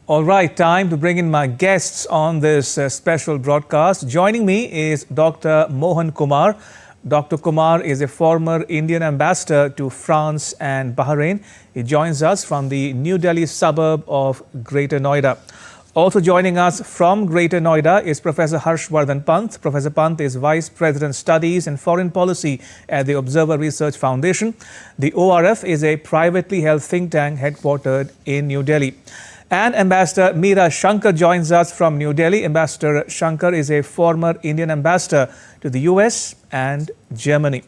All right, time to bring in my guests on this special broadcast. Joining me is Dr. Mohan Kumar. Dr. Kumar is a former Indian ambassador to France and Bahrain. He joins us from the New Delhi suburb of Greater Noida. Also joining us from Greater Noida is Professor Harshvardhan Pant. Professor Pant is Vice President Studies and Foreign Policy at the Observer Research Foundation. The ORF is a privately held think tank headquartered in New Delhi. And Ambassador Meera Shankar joins us from New Delhi. Ambassador Shankar is a former Indian ambassador to the US and Germany.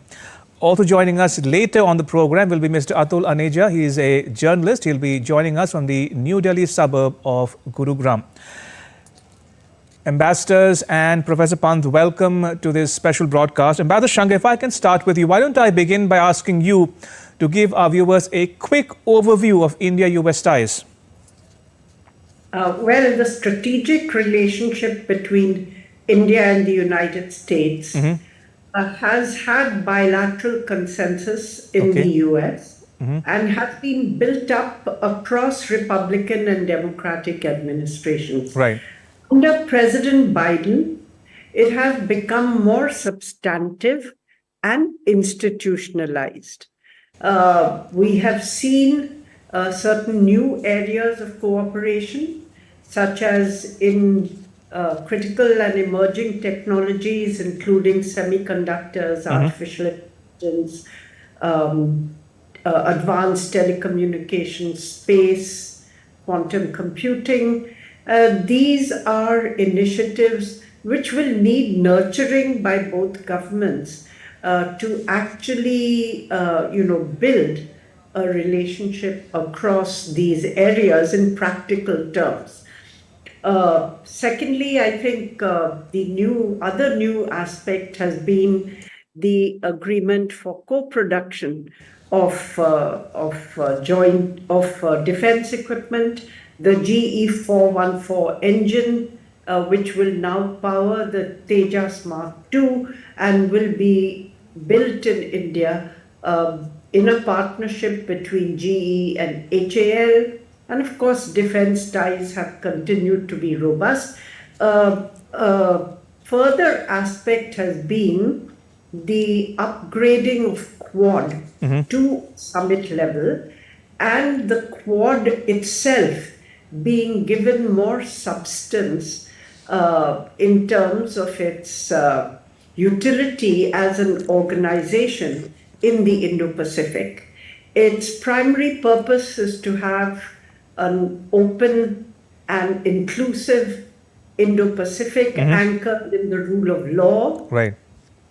Also joining us later on the program will be Mr. Atul Aneja. He is a journalist. He'll be joining us from the New Delhi suburb of Gurugram. Ambassadors and Professor Pant, welcome to this special broadcast. Ambassador Shankar, if I can start with you, why don't I begin by asking you to give our viewers a quick overview of India-US ties? Well, the strategic relationship between India and the United States has had bilateral consensus in the US and has been built up across Republican and Democratic administrations. Right. Under President Biden, it has become more substantive and institutionalized. We have seen certain new areas of cooperation, such as in critical and emerging technologies, including semiconductors, artificial intelligence, advanced telecommunications, space, quantum computing. These are initiatives which will need nurturing by both governments to actually, build a relationship across these areas in practical terms. Secondly, I think the other new aspect has been the agreement for co-production of defense equipment, the GE 414 engine, which will now power the Tejas Mark II and will be built in India in a partnership between GE and HAL. And of course, defense ties have continued to be robust. Further aspect has been the upgrading of Quad to summit level, and the Quad itself being given more substance in terms of its utility as an organization in the Indo-Pacific. Its primary purpose is to have an open and inclusive Indo-Pacific anchored in the rule of law. Right.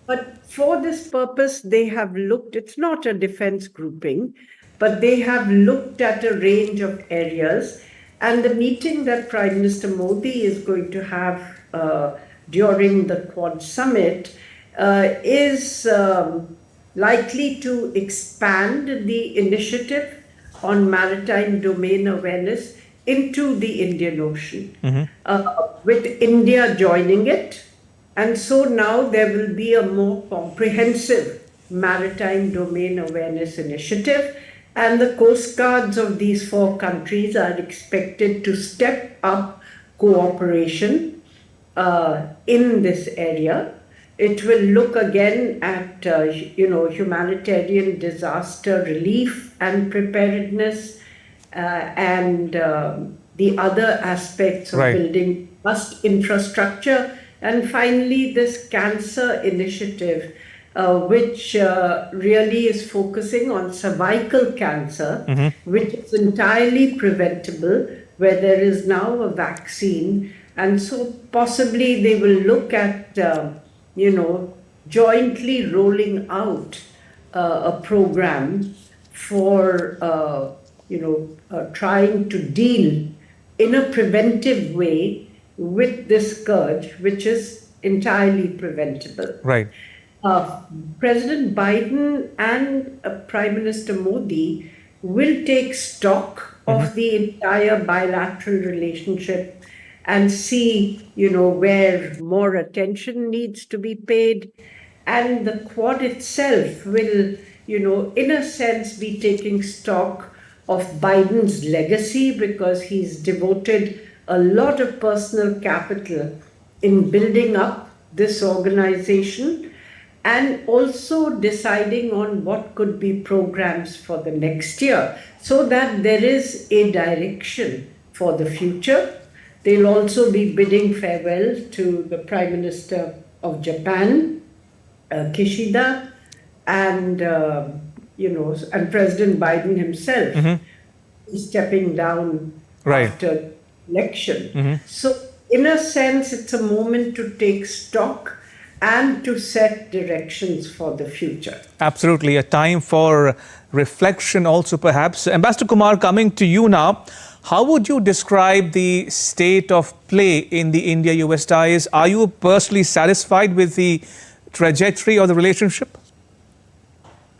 But for this purpose, they have looked, it's not a defense grouping, but they have looked at a range of areas. And the meeting that Prime Minister Modi is going to have during the Quad Summit is likely to expand the initiative on maritime domain awareness into the Indian Ocean, with India joining it. And so now there will be a more comprehensive maritime domain awareness initiative, and the coast guards of these four countries are expected to step up cooperation in this area. It will look again at, humanitarian disaster relief and preparedness, and the other aspects of building robust infrastructure. And finally, this cancer initiative, which really is focusing on cervical cancer, which is entirely preventable, where there is now a vaccine. And so possibly they will look at jointly rolling out a program for, trying to deal in a preventive way with this scourge, which is entirely preventable. Right. President Biden and Prime Minister Modi will take stock of the entire bilateral relationship and see, where more attention needs to be paid. And the Quad itself will, in a sense, be taking stock of Biden's legacy, because he's devoted a lot of personal capital in building up this organization and also deciding on what could be programs for the next year so that there is a direction for the future. They'll also be bidding farewell to the Prime Minister of Japan, Kishida, and and President Biden himself is stepping down after election. So, in a sense, it's a moment to take stock and to set directions for the future. Absolutely, a time for reflection also perhaps. Ambassador Kumar, coming to you now, how would you describe the state of play in the India-US ties? Are you personally satisfied with the trajectory of the relationship?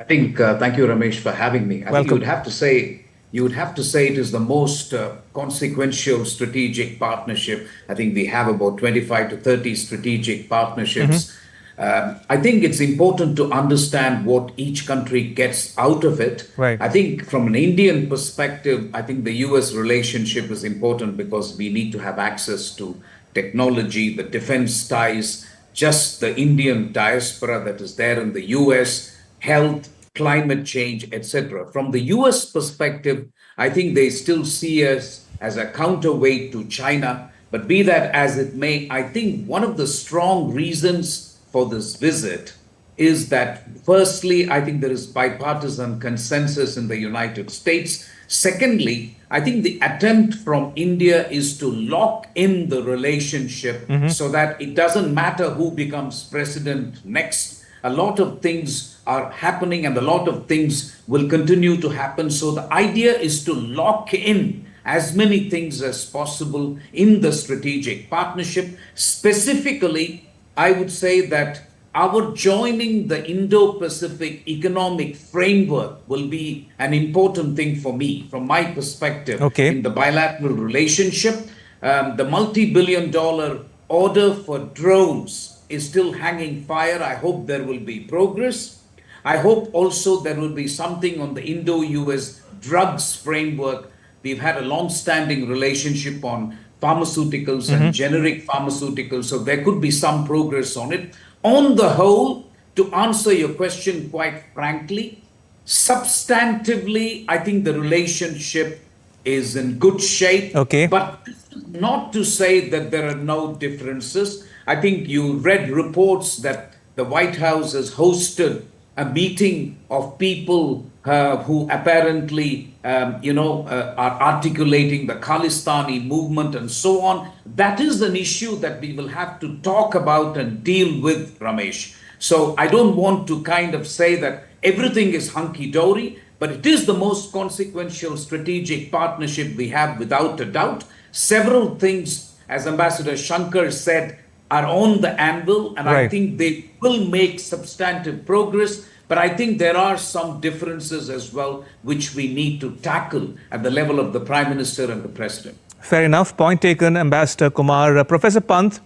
I think, thank you, Ramesh, for having me. I think you would have to say it is the most consequential strategic partnership. I think we have about 25 to 30 strategic partnerships. I think it's important to understand what each country gets out of it. Right. I think from an Indian perspective, I think the US relationship is important because we need to have access to technology, the defense ties, just the Indian diaspora that is there in the US, health, climate change, etc. From the US perspective, I think they still see us as a counterweight to China. But be that as it may, I think one of the strong reasons for this visit is that, firstly, I think there is bipartisan consensus in the United States. Secondly, I think the attempt from India is to lock in the relationship so that it doesn't matter who becomes president next. A lot of things are happening and a lot of things will continue to happen. So the idea is to lock in as many things as possible in the strategic partnership. Specifically, I would say that our joining the Indo-Pacific economic framework will be an important thing for me, from my perspective, in the bilateral relationship. The multi-billion-dollar order for drones is still hanging fire. I hope there will be progress. I hope also there will be something on the Indo-US drugs framework. We've had a long-standing relationship on pharmaceuticals and generic pharmaceuticals, so there could be some progress on it. On the whole, to answer your question quite frankly, substantively, I think the relationship is in good shape. But not to say that there are no differences. I think you read reports that the White House has hosted a meeting of people who apparently, are articulating the Khalistani movement and so on. That is an issue that we will have to talk about and deal with, Ramesh. So I don't want to kind of say that everything is hunky-dory, but it is the most consequential strategic partnership we have without a doubt. Several things, as Ambassador Shankar said, are on the anvil, and I think they will make substantive progress. But I think there are some differences as well, which we need to tackle at the level of the Prime Minister and the President. Fair enough. Point taken, Ambassador Kumar. Professor Pant,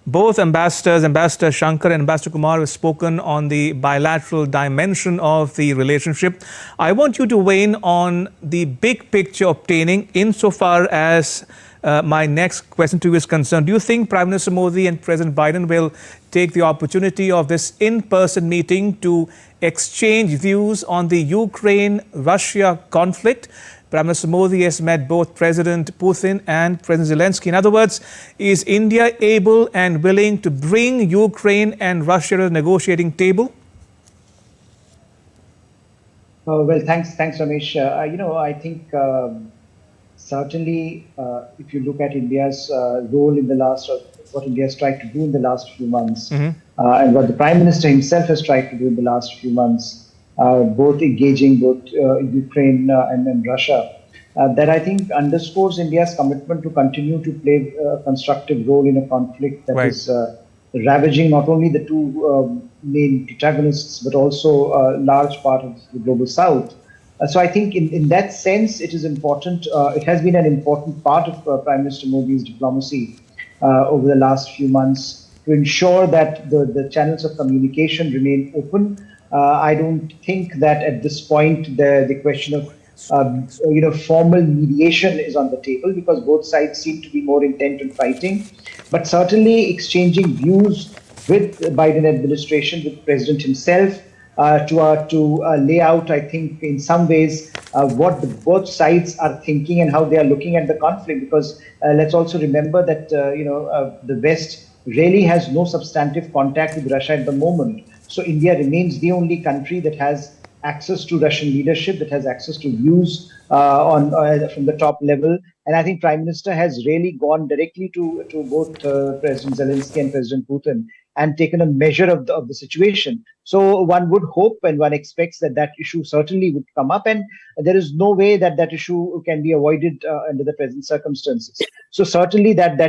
both ambassadors, Ambassador Shankar and Ambassador Kumar, have spoken on the bilateral dimension of the relationship. I want you to weigh in on the big picture obtaining insofar as my next question to you is concerned. Do you think Prime Minister Modi and President Biden will take the opportunity of this in-person meeting to exchange views on the Ukraine-Russia conflict? Prime Minister Modi has met both President Putin and President Zelensky. In other words, is India able and willing to bring Ukraine and Russia to the negotiating table? Well, thanks, Ramesh. I think certainly, if you look at India's role in the last, what India has tried to do in the last few months, and what the Prime Minister himself has tried to do in the last few months, both engaging both Ukraine and Russia, that I think underscores India's commitment to continue to play a constructive role in a conflict that is ravaging not only the two main protagonists, but also a large part of the global South. So I think in that sense, it is important. It has been an important part of Prime Minister Modi's diplomacy over the last few months to ensure that the channels of communication remain open. I don't think that at this point the question of formal mediation is on the table, because both sides seem to be more intent on fighting. But certainly exchanging views with the Biden administration, with the president himself, to lay out, I think, in some ways, what both sides are thinking and how they are looking at the conflict. Because let's also remember that the West really has no substantive contact with Russia at the moment. So India remains the only country that has access to Russian leadership, that has access to views from the top level. And I think Prime Minister has really gone directly to both President Zelensky and President Putin and taken a measure of the situation. So one would hope and one expects that issue certainly would come up, and there is no way that issue can be avoided under the present circumstances. So certainly that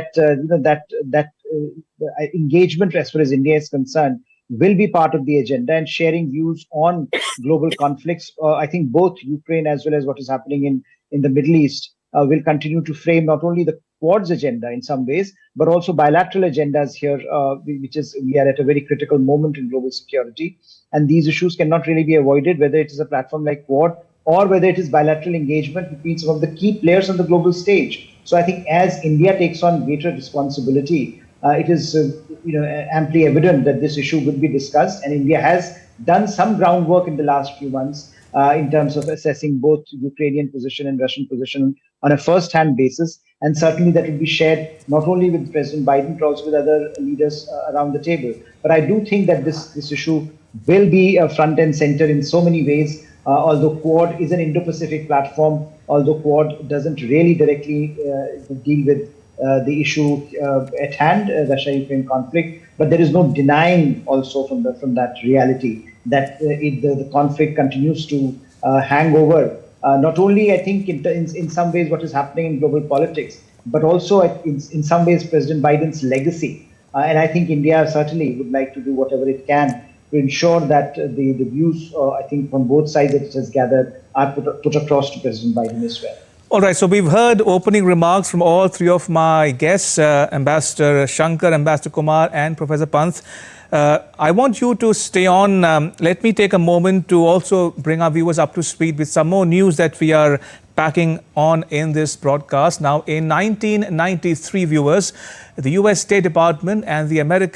engagement, as far as India is concerned, will be part of the agenda, and sharing views on global conflicts. I think both Ukraine as well as what is happening in the Middle East will continue to frame not only the Quad's agenda in some ways, but also bilateral agendas here, we are at a very critical moment in global security. And these issues cannot really be avoided, whether it is a platform like Quad or whether it is bilateral engagement between some of the key players on the global stage. So I think as India takes on greater responsibility, it is amply evident that this issue will be discussed, and India has done some groundwork in the last few months in terms of assessing both Ukrainian position and Russian position on a first-hand basis, and certainly that will be shared not only with President Biden but also with other leaders around the table. But I do think that this issue will be front and center in so many ways. Although Quad is an Indo-Pacific platform, although Quad doesn't really directly deal with the issue at hand, Russia-Ukraine conflict, but there is no denying also from that reality that the conflict continues to hang over. Not only, I think, in some ways what is happening in global politics, but also in some ways President Biden's legacy. And I think India certainly would like to do whatever it can to ensure that the views, I think, from both sides that it has gathered are put across to President Biden as well. All right, so we've heard opening remarks from all three of my guests, Ambassador Shankar, Ambassador Kumar and Professor Pant. I want you to stay on. Let me take a moment to also bring our viewers up to speed with some more news that we are packing on in this broadcast. Now, in 1993, viewers, the US State Department and the American